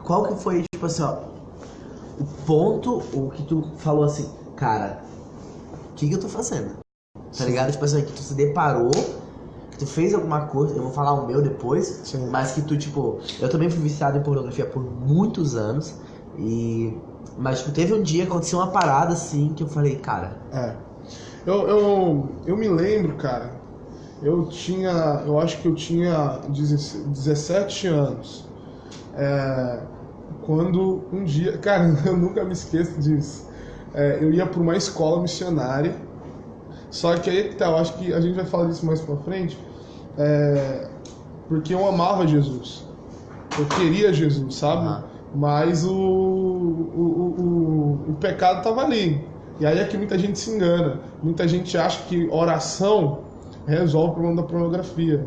qual que foi, tipo assim, ó, o ponto, o que tu falou assim, cara, o que eu tô fazendo? Tá ligado? Tipo assim, que tu se deparou, que tu fez alguma coisa, eu vou falar o meu depois, Sim. mas que tu, tipo, eu também fui viciado em pornografia por muitos anos, mas tipo, teve um dia que aconteceu uma parada assim, que eu falei, cara... Eu me lembro, cara, eu acho que eu tinha 17 anos, quando um dia, cara, eu nunca me esqueço disso, eu ia para uma escola missionária, só que aí que tá, eu acho que a gente vai falar disso mais pra frente, porque eu amava Jesus, eu queria Jesus, sabe? Mas o pecado tava ali. E aí é que muita gente se engana. Muita gente acha que oração resolve o problema da pornografia.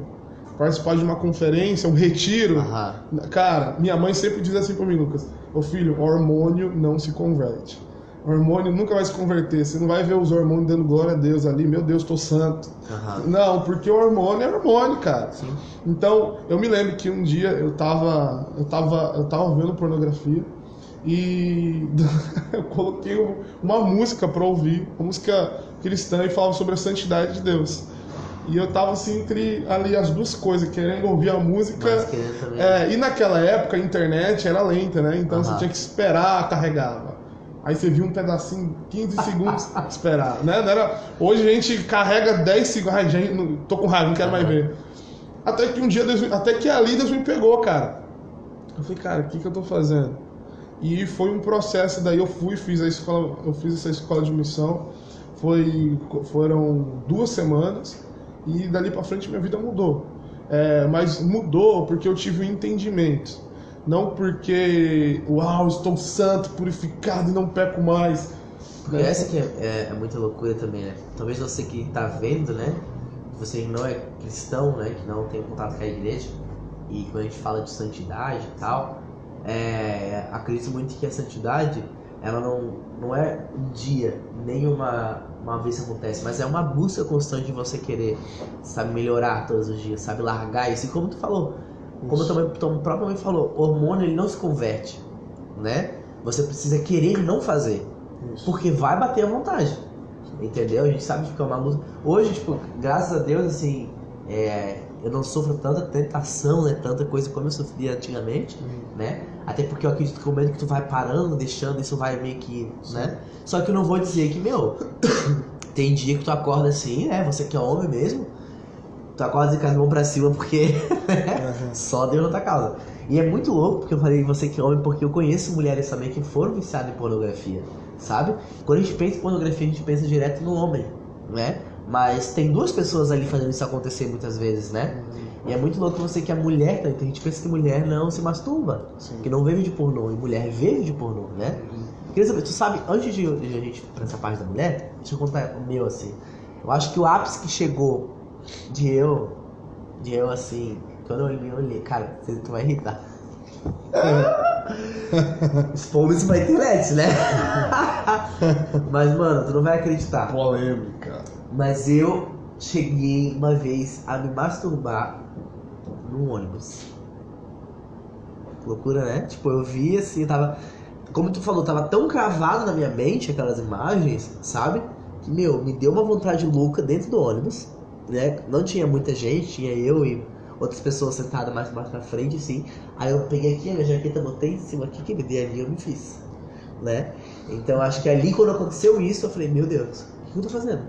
Participar de uma conferência, um retiro. Cara, minha mãe sempre diz assim pra mim, Lucas: ô filho, hormônio não se converte. Hormônio nunca vai se converter. Você não vai ver os hormônios dando glória a Deus ali, meu Deus, tô santo. Não, porque o hormônio é hormônio, cara. Sim. Então, eu me lembro que um dia eu tava vendo pornografia e eu coloquei uma música pra ouvir, uma música cristã, e falava sobre a santidade de Deus. E eu tava assim entre ali as duas coisas, querendo ouvir a música. E naquela época a internet era lenta, né? Então você tinha que esperar, carregava. Aí você viu um pedacinho, 15 segundos, esperar, né? Não era... Hoje a gente carrega 10 segundos, ai, gente, tô com raiva, não quero mais ver. Até que um dia, até que ali Deus me pegou, cara. Eu falei, cara, o que eu tô fazendo? E foi um processo, daí eu fiz essa escola de missão, foram 2 semanas, e dali pra frente minha vida mudou. Mas mudou porque eu tive um entendimento. Não porque, uau, estou santo, purificado e não peco mais. Porque essa que é muita loucura também, né? Talvez você que tá vendo, né? Você que não é cristão, né? Que não tem contato com a igreja. E quando a gente fala de santidade e tal, acredito muito que a santidade, ela não é um dia, nem uma vez que acontece, mas é uma busca constante de você querer, sabe, melhorar todos os dias, sabe, largar isso. E como tu falou, como o próprio mãe falou, o hormônio ele não se converte, né? Você precisa querer não fazer, porque vai bater à vontade, entendeu? A gente sabe que é uma luta. Hoje, tipo, graças a Deus, assim, eu não sofro tanta tentação, né? Tanta coisa como eu sofria antigamente, né? Até porque eu acredito que o momento que tu vai parando, deixando, isso vai meio que, né? Só que eu não vou dizer que, tem dia que tu acorda assim, né? Você que é homem mesmo, tu acorda com as mãos pra cima porque só Deus na tua causa. E é muito louco porque eu falei você que é homem, porque eu conheço mulheres também que foram viciadas em pornografia, sabe? Quando a gente pensa em pornografia, a gente pensa direto no homem, né? Mas tem 2 pessoas ali fazendo isso acontecer muitas vezes, né? E é muito louco você que a mulher, a gente pensa que mulher não se masturba, que não vê vídeo pornô, e mulher vê vídeo pornô, né? Queria saber, tu sabe, antes de a gente ir pra essa parte da mulher, deixa eu contar o meu assim. Eu acho que o ápice que chegou de eu assim, quando eu olhei, cara, tu vai irritar. Expondo isso pra internet, né? Mas, mano, tu não vai acreditar. Polêmica. Mas eu cheguei uma vez a me masturbar num ônibus. Loucura, né? Tipo, eu vi assim, tava... Como tu falou, tava tão cravado na minha mente aquelas imagens, sabe? Que, me deu uma vontade louca dentro do ônibus, né? Não tinha muita gente, tinha eu e outras pessoas sentadas mais pra frente, assim. Aí eu peguei aqui a minha jaqueta, botei em cima aqui, que me dei ali, eu me fiz, né? Então acho que ali, quando aconteceu isso, eu falei, meu Deus, o que eu tô fazendo?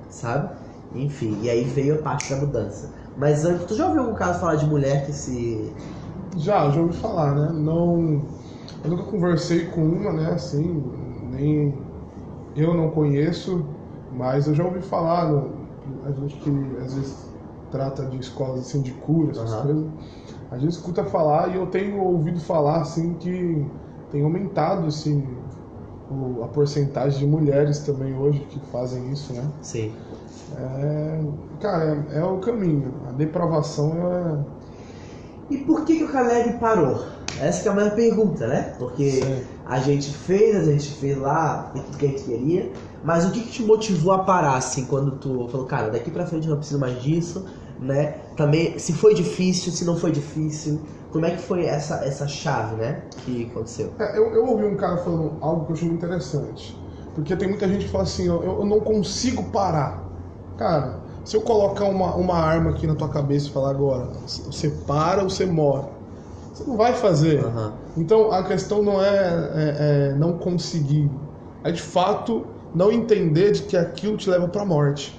Sabe? Enfim, e aí veio a parte da mudança. Mas antes, tu já ouviu algum caso falar de mulher que se... Já ouvi falar, né? Eu nunca conversei com uma, né, assim, nem eu não conheço, mas eu já ouvi falar, a gente que às vezes trata de escolas assim de cura, essas coisas, a gente escuta falar, e eu tenho ouvido falar assim que tem aumentado assim a porcentagem de mulheres também hoje que fazem isso, né? Sim. Cara, é o caminho, a depravação E por que o Caleb parou? Essa que é a minha pergunta, né? Porque a gente fez lá tudo que a gente queria, mas o que te motivou a parar, assim, quando tu falou, cara, daqui pra frente eu não preciso mais disso, né? Também, se foi difícil, se não foi difícil, como é que foi essa chave, né, que aconteceu? Eu ouvi um cara falando algo que eu achei interessante, porque tem muita gente que fala assim, eu não consigo parar. Cara, se eu colocar uma arma aqui na tua cabeça e falar agora, você para ou você morre, você não vai fazer. Uhum. Então a questão não é não conseguir, é de fato não entender de que aquilo te leva para a morte.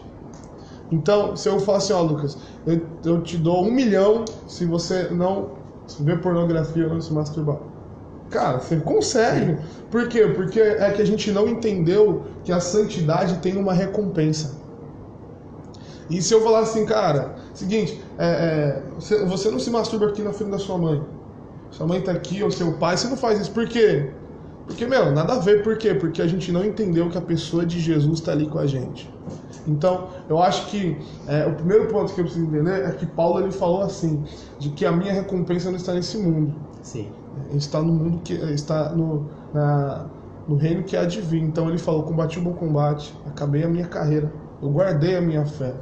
Então, se eu falar assim, Lucas, eu te dou 1 milhão se você não ver pornografia ou não se masturbar. Cara, você consegue. Por quê? Porque é que a gente não entendeu que a santidade tem uma recompensa. E se eu falar assim, cara, seguinte, você não se masturba aqui na frente da sua mãe. Sua mãe tá aqui, ou seu pai, você não faz isso. Por quê? Porque, nada a ver. Por quê? Porque a gente não entendeu que a pessoa de Jesus está ali com a gente. Então, eu acho que o primeiro ponto que eu preciso entender é que Paulo ele falou assim, de que a minha recompensa não está nesse mundo. Sim. Está no mundo que está no reino que há de vir. Então ele falou, combati o bom combate, acabei a minha carreira, eu guardei a minha fé.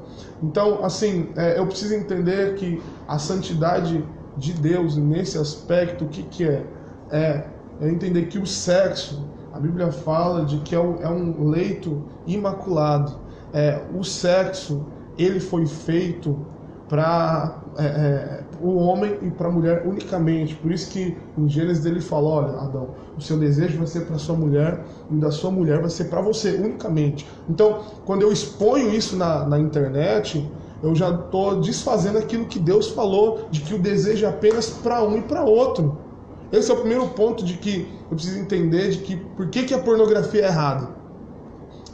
Então, assim, eu preciso entender que a santidade de Deus, nesse aspecto, o que é? É entender que o sexo, a Bíblia fala de que é um leito imaculado. O sexo, ele foi feito para o homem e para a mulher unicamente. Por isso que em Gênesis ele fala, olha, Adão, o seu desejo vai ser para sua mulher e o da sua mulher vai ser para você unicamente. Então, quando eu exponho isso na internet, eu já estou desfazendo aquilo que Deus falou, de que o desejo é apenas para um e para outro. Esse é o primeiro ponto de que eu preciso entender de que por que a pornografia é errada.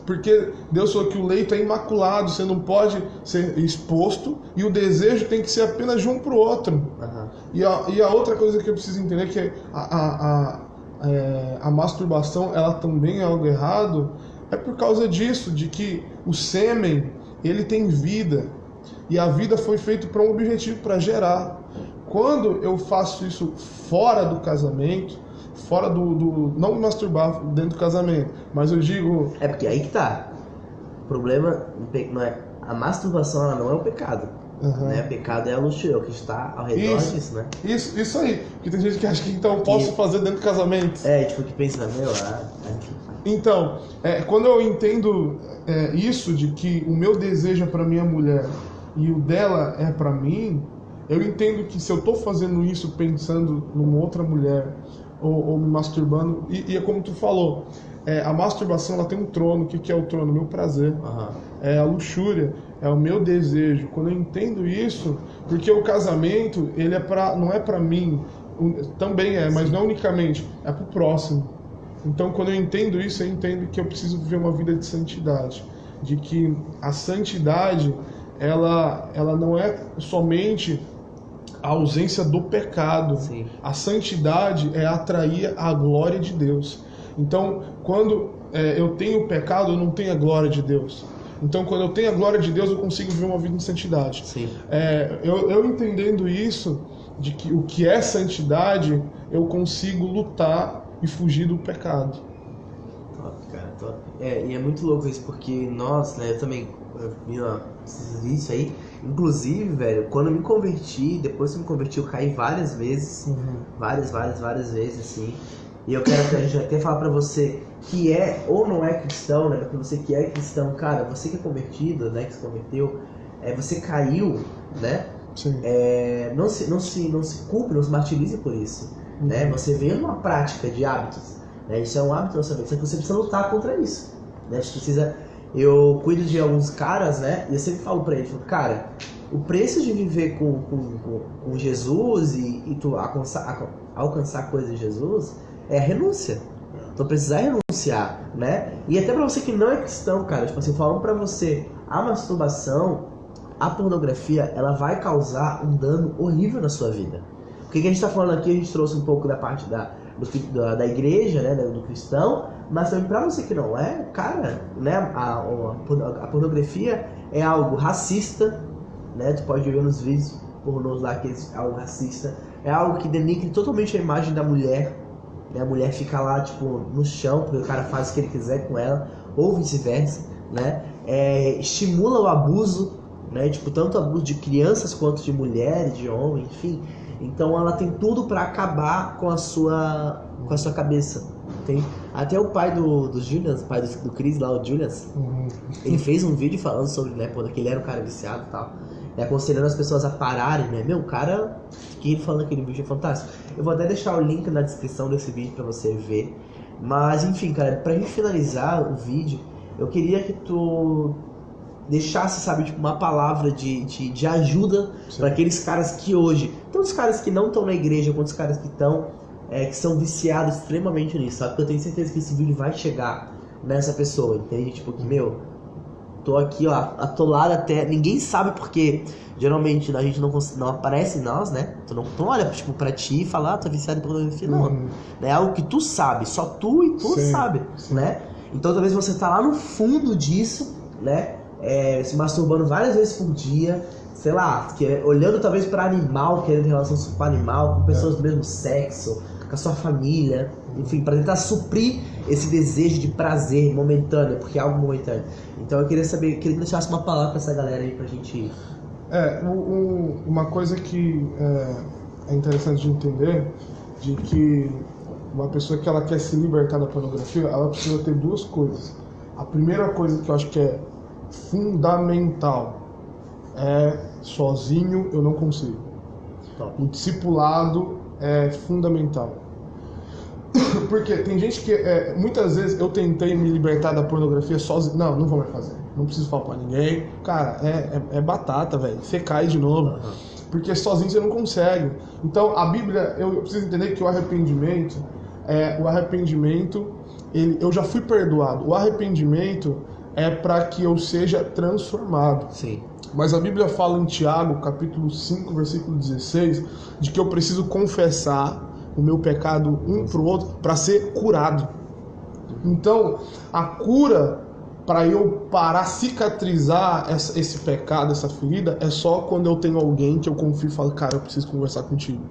Porque Deus falou que o leito é imaculado, você não pode ser exposto e o desejo tem que ser apenas de um para o outro. Uhum. E a outra coisa que eu preciso entender é que a masturbação ela também é algo errado, é por causa disso, de que o sêmen ele tem vida e a vida foi feita para um objetivo, para gerar. Quando eu faço isso fora do casamento, fora não me masturbar dentro do casamento, mas eu digo... É porque aí que tá. O problema não é... A masturbação ela não é o pecado. Uhum. Né? O pecado é a luxúria, o que está ao redor disso, né? Isso aí. Porque tem gente que acha que então eu posso fazer dentro do casamento. Tipo, que pensa, Então, quando eu entendo isso, de que o meu desejo é para minha mulher e o dela é para mim, eu entendo que se eu estou fazendo isso pensando numa outra mulher ou me masturbando, e é como tu falou, a masturbação ela tem um trono. O que é o trono? Meu prazer. Uhum. É a luxúria, é o meu desejo. Quando eu entendo isso, porque o casamento ele não é para mim, também mas não unicamente, é para o próximo. Então quando eu entendo isso, eu entendo que eu preciso viver uma vida de santidade, de que a santidade ela não é somente a ausência do pecado. Sim. A santidade é atrair a glória de Deus. Então, quando eu tenho pecado, eu não tenho a glória de Deus. Então, quando eu tenho a glória de Deus, eu consigo viver uma vida de santidade. Sim. Eu entendendo isso, de que o que é santidade, eu consigo lutar e fugir do pecado. Top, cara, top. E é muito louco isso, porque nós, né, eu também vi isso aí. Inclusive, velho, quando eu me converti, depois que eu me converti, eu caí várias vezes. Uhum. Várias vezes, assim. E eu quero até falar pra você que é ou não é cristão, né? Pra você que é cristão, cara, você que é convertido, né? Que se converteu, você caiu, né? Sim. Não se culpe, não se martirize por isso. Uhum. Né? Você veio numa prática de hábitos. Né? Isso é um hábito na sua vida. Você precisa lutar contra isso. Né? Você precisa... Eu cuido de alguns caras, né? E eu sempre falo pra eles, cara, o preço de viver com Jesus e tu alcançar coisas de Jesus é a renúncia. Tu precisar renunciar, né? E até pra você que não é cristão, cara, tipo assim, falando pra você, a masturbação, a pornografia, ela vai causar um dano horrível na sua vida. O que a gente tá falando aqui, a gente trouxe um pouco da parte da igreja, né, do cristão, mas também pra você que não é, cara, né, a pornografia é algo racista, né, tu pode ver nos vídeos pornôs lá que é algo racista, é algo que denigre totalmente a imagem da mulher, né, a mulher fica lá, tipo, no chão, porque o cara faz o que ele quiser com ela, ou vice-versa, né, estimula o abuso, né? Tipo, tanto abuso de crianças quanto de mulheres, de homens, enfim. Então ela tem tudo pra acabar com a sua cabeça, tem até o pai do Julius, o pai do Chris lá, o Julius, ele fez um vídeo falando sobre, né, pô, que ele era um cara viciado e tal, e aconselhando as pessoas a pararem, né, meu, o cara, que ele falando aquele vídeo é fantástico. Eu vou até deixar o link na descrição desse vídeo pra você ver, mas enfim, cara, pra gente finalizar o vídeo, eu queria que tu deixasse, sabe, tipo, uma palavra de ajuda para aqueles caras que hoje, tanto os caras que não estão na igreja quanto os caras que estão, que são viciados extremamente nisso, sabe? Porque eu tenho certeza que esse vídeo vai chegar nessa pessoa, entende? Tipo, que, meu, tô aqui, ó, atolado até, ninguém sabe porque geralmente a gente não aparece em nós, né? Tu não olha, tipo, pra ti e fala, tá viciado em pornografia, não. É algo que tu sabe, só tu e tu sabe, né? Então talvez você tá lá no fundo disso, né? Se masturbando várias vezes por dia, sei lá, olhando talvez pra animal, querendo relação com animal, com pessoas do mesmo sexo, com a sua família, enfim, pra tentar suprir esse desejo de prazer momentâneo, porque é algo momentâneo. Então eu queria saber, queria que deixasse uma palavra pra essa galera aí pra gente ir. Uma coisa que é interessante de entender, de que uma pessoa que ela quer se libertar da pornografia, ela precisa ter duas coisas. A primeira coisa que eu acho que é fundamental é sozinho eu não consigo. O discipulado é fundamental. Porque tem gente que muitas vezes eu tentei me libertar da pornografia sozinho. Não vou mais fazer. Não preciso falar pra ninguém. Cara, é batata, velho. Você cai de novo. Porque sozinho você não consegue. Então a Bíblia, eu preciso entender que o arrependimento, eu já fui perdoado. O arrependimento é para que eu seja transformado. Sim. Mas a Bíblia fala em Tiago, capítulo 5, versículo 16, de que eu preciso confessar o meu pecado um pro outro para ser curado. Então, a cura para eu parar, cicatrizar esse pecado, essa ferida, é só quando eu tenho alguém que eu confio e falo, cara, eu preciso conversar contigo.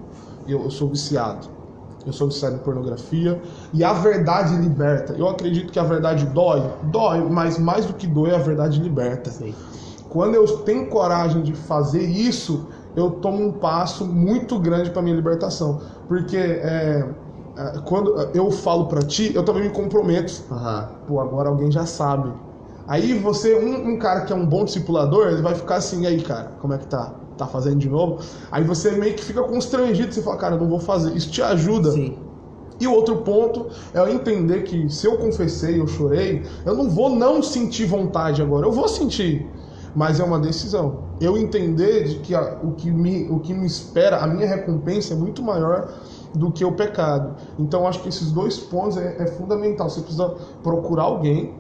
Eu sou viciado. Eu sou viciado em pornografia. E a verdade liberta. Eu acredito que a verdade dói, mas mais do que dói, a verdade liberta. Sim. Quando eu tenho coragem de fazer isso, eu tomo um passo muito grande para minha libertação. Porque quando eu falo para ti, eu também me comprometo. Pô, agora alguém já sabe. Aí você, um cara que é um bom discipulador, ele vai ficar assim, e aí, cara, como é que tá? Tá fazendo de novo? Aí você meio que fica constrangido, você fala, cara, eu não vou fazer. Isso te ajuda. Sim. E o outro ponto é eu entender que se eu confessei, eu chorei, eu não vou não sentir vontade agora, eu vou sentir. Mas é uma decisão. Eu entender de que o que me espera, a minha recompensa é muito maior do que o pecado. Então acho que esses dois pontos é fundamental. Você precisa procurar alguém.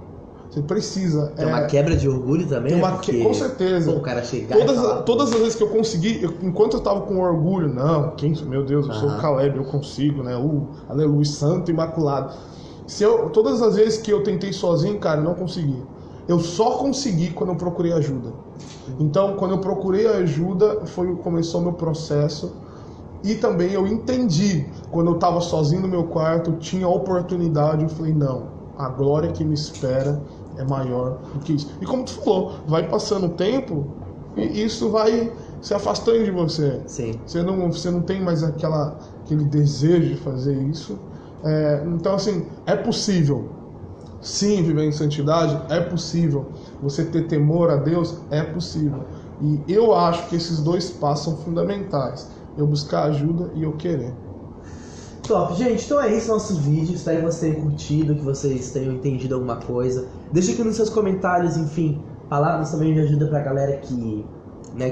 Você precisa. Tem uma quebra de orgulho também? Com certeza. Pô, o cara chegar todas as vezes que eu consegui, enquanto eu tava com orgulho, meu Deus, eu sou o Caleb, eu consigo, né? Aleluia, santo, imaculado. Todas as vezes que eu tentei sozinho, cara, eu não consegui. Eu só consegui quando eu procurei ajuda. Então, quando eu procurei ajuda, começou o meu processo. E também eu entendi, quando eu estava sozinho no meu quarto, tinha oportunidade, eu falei, não, a glória que me espera é maior do que isso. E como tu falou, vai passando o tempo e isso vai se afastando de você. Sim. Você não tem mais aquele desejo de fazer isso. Então, assim, é possível. Sim, viver em santidade é possível. Você ter temor a Deus é possível. E eu acho que esses dois passos são fundamentais. Eu buscar ajuda e eu querer. Top, gente, então é isso nosso vídeo. Espero que vocês tenham curtido, que vocês tenham entendido alguma coisa. Deixa aqui nos seus comentários, enfim, palavras também de ajuda pra galera que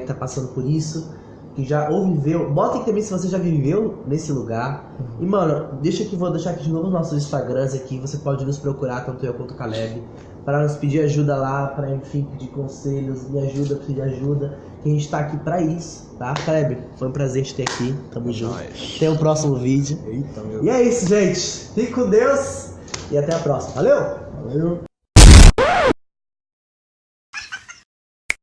tá passando por isso, que já ou viveu. Bota aqui também se você já viveu nesse lugar. E mano, vou deixar aqui de novo os nossos Instagrams aqui. Você pode nos procurar, tanto eu quanto o Caleb, para nos pedir ajuda lá, para enfim pedir conselhos, me ajuda, pedir ajuda. Que a gente tá aqui pra isso, tá? Caleb, foi um prazer te ter aqui. Tamo junto. Até o próximo vídeo. Eita, meu E é isso, gente. Fique com Deus e até a próxima. Valeu! Valeu!